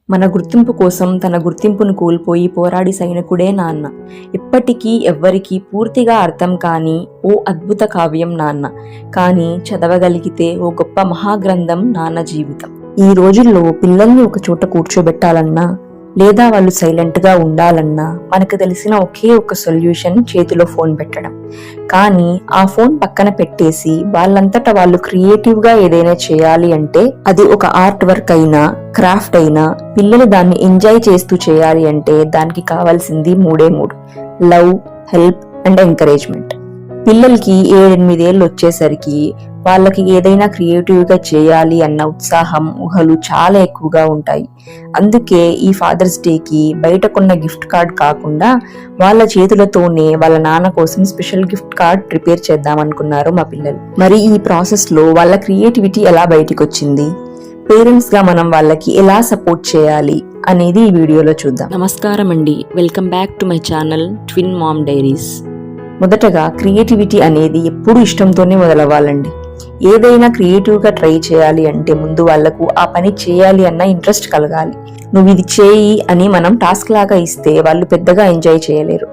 మన గుర్తింపు కోసం తన గుర్తింపును కోల్పోయి పోరాడి సైనికుడే నాన్న. ఇప్పటికీ ఎవ్వరికీ పూర్తిగా అర్థం కాని ఓ అద్భుత కావ్యం నాన్న. కానీ చదవగలిగితే ఓ గొప్ప మహాగ్రంథం నాన్న జీవితం. ఈ రోజుల్లో పిల్లల్ని ఒక చోట కూర్చోబెట్టాలన్నా లేదా వాళ్ళు సైలెంట్గా ఉండాలన్నా మనకు తెలిసిన ఒకే ఒక సొల్యూషన్ చేతిలో ఫోన్ పెట్టడం. కానీ ఆ ఫోన్ పక్కన పెట్టేసి వాళ్ళంతటా వాళ్ళు క్రియేటివ్గా ఏదైనా చేయాలి అంటే, అది ఒక ఆర్ట్ వర్క్ అయినా క్రాఫ్ట్ అయినా, పిల్లలు దాన్ని ఎంజాయ్ చేస్తూ చేయాలి అంటే దానికి కావాల్సింది మూడే మూడు: లవ్, హెల్ప్ అండ్ ఎంకరేజ్మెంట్. పిల్లలకి 7-8 ఏళ్ళు వచ్చేసరికి వాళ్ళకి ఏదైనా క్రియేటివ్గా చేయాలి అన్న ఉత్సాహం, ఊహలు చాలా ఎక్కువగా ఉంటాయి. అందుకే ఈ ఫాదర్స్ డేకి బయటకున్న గిఫ్ట్ కార్డ్ కాకుండా వాళ్ళ చేతులతోనే వాళ్ళ నాన్న కోసం స్పెషల్ గిఫ్ట్ కార్డ్ ప్రిపేర్ చేద్దాం అనుకున్నారు మా పిల్లలు. మరి ఈ ప్రాసెస్ లో వాళ్ళ క్రియేటివిటీ ఎలా బయటికి వచ్చింది, పేరెంట్స్ గా మనం వాళ్ళకి ఎలా సపోర్ట్ చేయాలి అనేది ఈ వీడియోలో చూద్దాం. నమస్కారం అండి, welcome back to my channel twin mom diaries. మొదటగా క్రియేటివిటీ అనేది ఎప్పుడు ఇష్టంతోనే మొదలవ్వాలండి. ఏదైనా క్రియేటివ్గా ట్రై చేయాలి అంటే ముందు వాళ్లకు ఆ పని చేయాలి అన్న ఇంట్రెస్ట్ కలగాలి. నువ్వు ఇది చేయి అని మనం టాస్క్ లాగా ఇస్తే వాళ్ళు పెద్దగా ఎంజాయ్ చేయలేరు.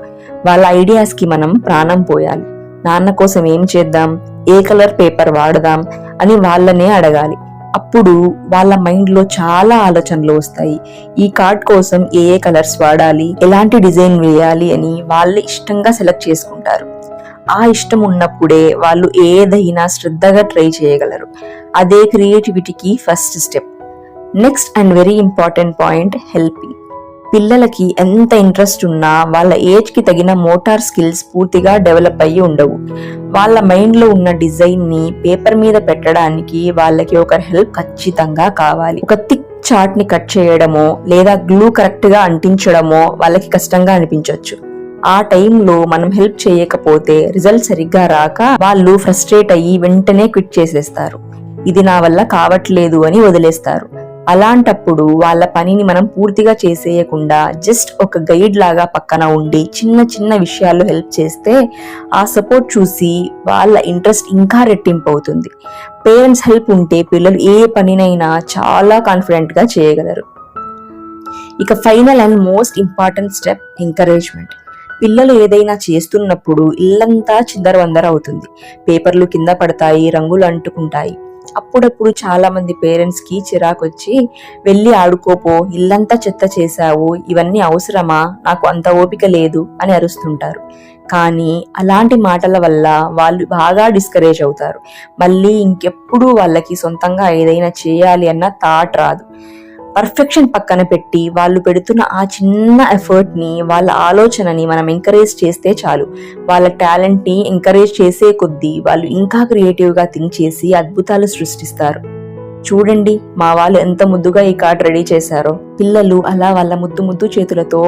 వాళ్ళ ఐడియాస్కి మనం ప్రాణం పోయాలి. నాన్న కోసం ఏం చేద్దాం, ఏ కలర్ పేపర్ వాడదాం అని వాళ్ళనే అడగాలి. అప్పుడు వాళ్ళ మైండ్లో చాలా ఆలోచనలు వస్తాయి. ఈ కార్డ్ కోసం ఏ కలర్స్ వాడాలి, ఎలాంటి డిజైన్ వేయాలి అని వాళ్ళు ఇష్టంగా సెలెక్ట్ చేసుకుంటారు. ఆ ఇష్టం ఉన్నప్పుడే వాళ్ళు ఏదైనా శ్రద్ధగా ట్రై చేయగలరు. అదే క్రియేటివిటీకి first step. Next and very important point, helping. పిల్లలకి ఎంత ఇంట్రెస్ట్ ఉన్నా వాళ్ళ ఏజ్కి తగిన మోటార్ స్కిల్స్ పూర్తిగా డెవలప్ అయ్యి ఉండవు. వాళ్ళ మైండ్లో ఉన్న డిజైన్ని పేపర్ మీద పెట్టడానికి వాళ్ళకి ఒకరి హెల్ప్ ఖచ్చితంగా కావాలి. ఒక థిక్ చార్ట్ని కట్ చేయడమో లేదా గ్లూ కరెక్ట్గా అంటించడమో వాళ్ళకి కష్టంగా అనిపించవచ్చు. ఆ టైంలో మనం హెల్ప్ చేయకపోతే రిజల్ట్ సరిగ్గా రాక వాళ్ళు ఫ్రస్ట్రేట్ అయ్యి వెంటనే క్విట్ చేసేస్తారు. ఇది నా వల్ల కావట్లేదు అని వదిలేస్తారు. అలాంటప్పుడు వాళ్ళ పనిని మనం పూర్తిగా చేసేయకుండా జస్ట్ ఒక గైడ్ లాగా పక్కన ఉండి చిన్న చిన్న విషయాల్లో హెల్ప్ చేస్తే ఆ సపోర్ట్ చూసి వాళ్ళ ఇంట్రెస్ట్ ఇంకా రెట్టింపు అవుతుంది. పేరెంట్స్ హెల్ప్ ఉంటే పిల్లలు ఏ పనినైనా చాలా కాన్ఫిడెంట్గా చేయగలరు. ఇక final and most important step, encouragement. పిల్లలు ఏదైనా చేస్తున్నప్పుడు ఇల్లంతా చిందరవందర అవుతుంది. పేపర్లు కింద పడతాయి, రంగులు అంటుకుంటాయి. అప్పుడప్పుడు చాలా మంది పేరెంట్స్ కి చిరాకొచ్చి, వెళ్ళి ఆడుకోపో, ఇల్లంతా చెత్త చేశావు, ఇవన్నీ అవసరమా, నాకు అంత ఓపిక లేదు అని అరుస్తుంటారు. కానీ అలాంటి మాటల వల్ల వాళ్ళు బాగా డిస్కరేజ్ అవుతారు. మళ్ళీ ఇంకెప్పుడు వాళ్ళకి సొంతంగా ఏదైనా చేయాలి అన్న థాట్ రాదు. పర్ఫెక్షన్ పక్కన పెట్టి వాళ్ళు పెడుతున్న ఆ చిన్న ఎఫర్ట్ ని, వాళ్ళ ఆలోచనని మనం ఎంకరేజ్ చేస్తే చాలు. వాళ్ళ టాలెంట్ ని ఎంకరేజ్ చేసే కొద్దీ వాళ్ళు ఇంకా క్రియేటివ్ గా థింక్ చేసి అద్భుతాలు సృష్టిస్తారు. చూడండి మా వాళ్ళు ఎంత ముద్దుగా ఈ కార్డ్ రెడీ చేశారో. పిల్లలు అలా వాళ్ళ ముద్దు చేతులతో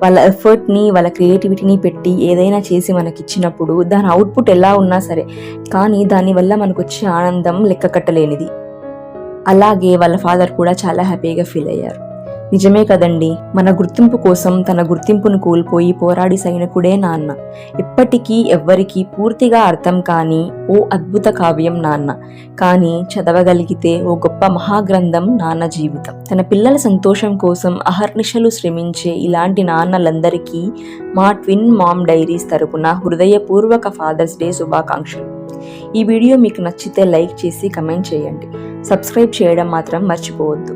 వాళ్ళ ఎఫర్ట్ ని, వాళ్ళ క్రియేటివిటీని పెట్టి ఏదైనా చేసి మనకిచ్చినప్పుడు దాని అవుట్పుట్ ఎలా ఉన్నా సరే, కానీ దానివల్ల మనకు వచ్చే ఆనందం లెక్క కట్టలేనిది. అలాగే వాళ్ళ ఫాదర్ కూడా చాలా హ్యాపీగా ఫీల్ అయ్యారు. నిజమే కదండి, మన గుర్తింపు కోసం తన గుర్తింపును కోల్పోయి పోరాడి సైనికుడే నాన్న. ఇప్పటికీ ఎవ్వరికీ పూర్తిగా అర్థం కాని ఓ అద్భుత కావ్యం నాన్న. కానీ చదవగలిగితే ఓ గొప్ప మహాగ్రంథం నాన్న జీవితం. తన పిల్లల సంతోషం కోసం అహర్నిశలు శ్రమించే ఇలాంటి నాన్నలందరికీ మా ట్విన్ మామ్ డైరీస్ తరపున హృదయపూర్వక ఫాదర్స్ డే శుభాకాంక్షలు. ఈ వీడియో మీకు నచ్చితే లైక్ చేసి కమెంట్ చేయండి. సబ్స్క్రైబ్ చేయడం మాత్రం మర్చిపోవద్దు.